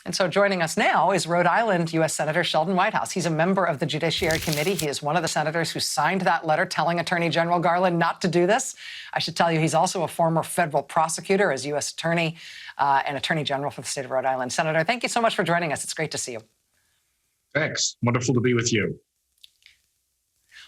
And so joining us now is Rhode Island U.S. Senator Sheldon Whitehouse. He's a member of the Judiciary Committee. He is one of the senators who signed that letter telling Attorney General Garland not to do this. I should tell you, he's also a former federal prosecutor as U.S. Attorney and Attorney General for the state of Rhode Island. Senator, thank you so much for joining us. It's great to see you. Thanks. Wonderful to be with you.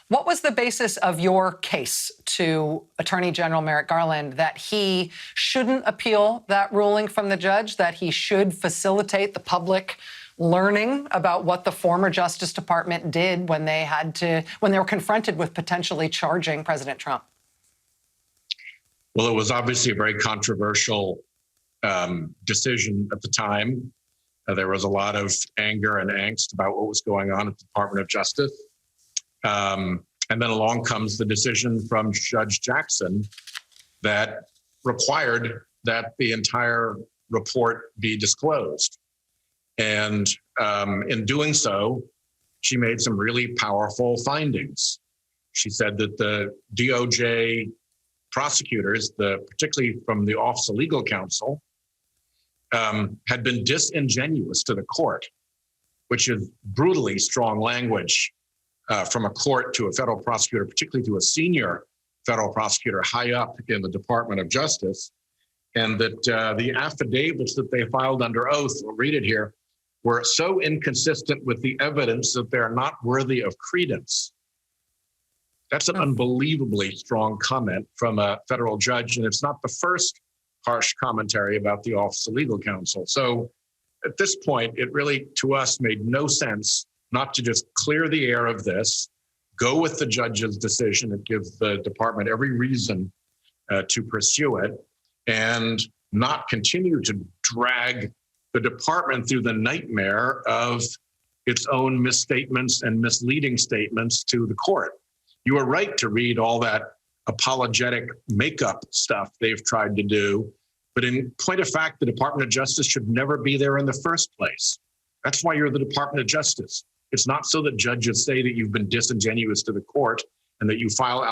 What was the basis of your case to Attorney General Merrick Garland that he shouldn't appeal that ruling from the judge, that he should facilitate the public learning about what the former Justice Department did when they were confronted with potentially charging President Trump? Well, it was obviously a very controversial decision at the time. There was a lot of anger and angst about what was going on at the Department of Justice. And then along comes the decision from Judge Jackson that required that the entire report be disclosed. And in doing so, she made some really powerful findings. She said that the DOJ prosecutors, particularly from the Office of Legal Counsel, had been disingenuous to the court, which is brutally strong language from a court to a federal prosecutor, particularly to a senior federal prosecutor high up in the Department of Justice, and that the affidavits that they filed under oath, we'll read it here, were so inconsistent with the evidence that they're not worthy of credence. That's an unbelievably strong comment from a federal judge, and it's not the first harsh commentary about the Office of Legal Counsel. So at this point, it really, to us, made no sense not to just clear the air of this, go with the judge's decision. It gives the department every reason to pursue it, and not continue to drag the department through the nightmare of its own misstatements and misleading statements to the court. You are right to read all that apologetic makeup stuff they've tried to do, but in point of fact, the Department of Justice should never be there in the first place. That's why you're the Department of Justice. It's not so that judges say that you've been disingenuous to the court and that you file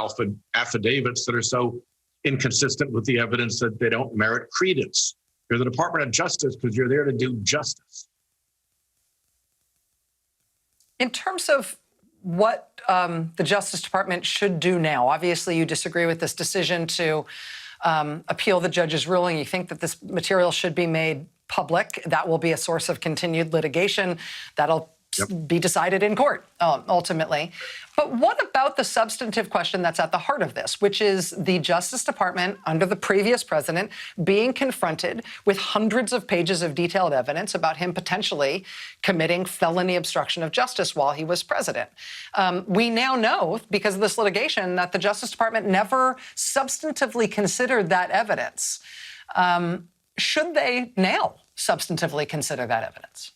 affidavits that are so inconsistent with the evidence that they don't merit credence. You're the Department of Justice because you're there to do justice. In terms of what the Justice Department should do now, obviously you disagree with this decision to appeal the judge's ruling. You think that this material should be made public. That will be a source of continued litigation. That'll be decided in court, ultimately. But what about the substantive question that's at the heart of this, which is the Justice Department, under the previous president, being confronted with hundreds of pages of detailed evidence about him potentially committing felony obstruction of justice while he was president? We now know, because of this litigation, that the Justice Department never substantively considered that evidence. Should they now substantively consider that evidence?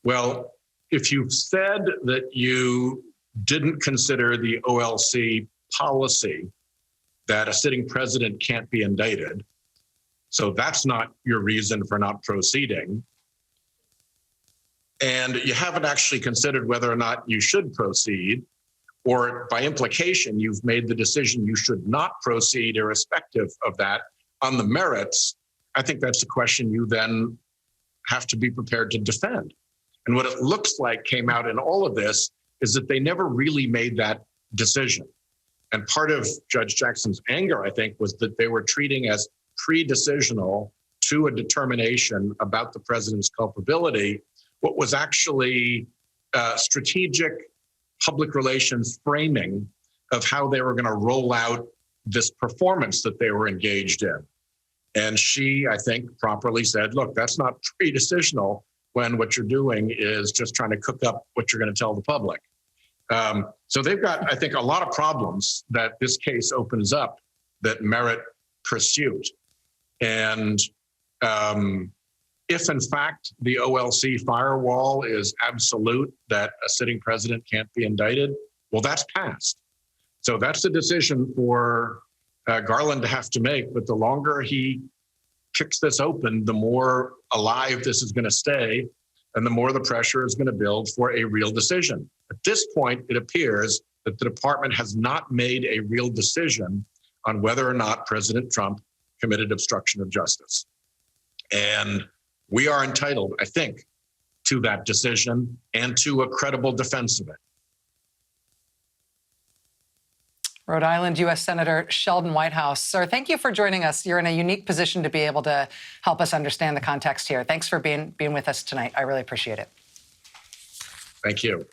Well, if you've said that you didn't consider the OLC policy that a sitting president can't be indicted, so that's not your reason for not proceeding, and you haven't actually considered whether or not you should proceed, or by implication, you've made the decision you should not proceed irrespective of that on the merits, I think that's the question you then have to be prepared to defend. And what it looks like came out in all of this is that they never really made that decision. And part of Judge Jackson's anger, I think, was that they were treating as pre-decisional to a determination about the president's culpability what was actually strategic public relations framing of how they were going to roll out this performance that they were engaged in. And she, I think, properly said, look, that's not pre-decisional when what you're doing is just trying to cook up what you're going to tell the public. So they've got, I think, a lot of problems that this case opens up that merit pursuit. And if, in fact, the OLC firewall is absolute, that a sitting president can't be indicted, well, that's passed. So that's a decision for Garland to have to make. But the longer he kicks this open, the more alive this is going to stay, and the more the pressure is going to build for a real decision. At this point, it appears that the department has not made a real decision on whether or not President Trump committed obstruction of justice. And we are entitled, I think, to that decision and to a credible defense of it. Rhode Island U.S. Senator Sheldon Whitehouse. Sir, thank you for joining us. You're in a unique position to be able to help us understand the context here. Thanks for being with us tonight. I really appreciate it. Thank you.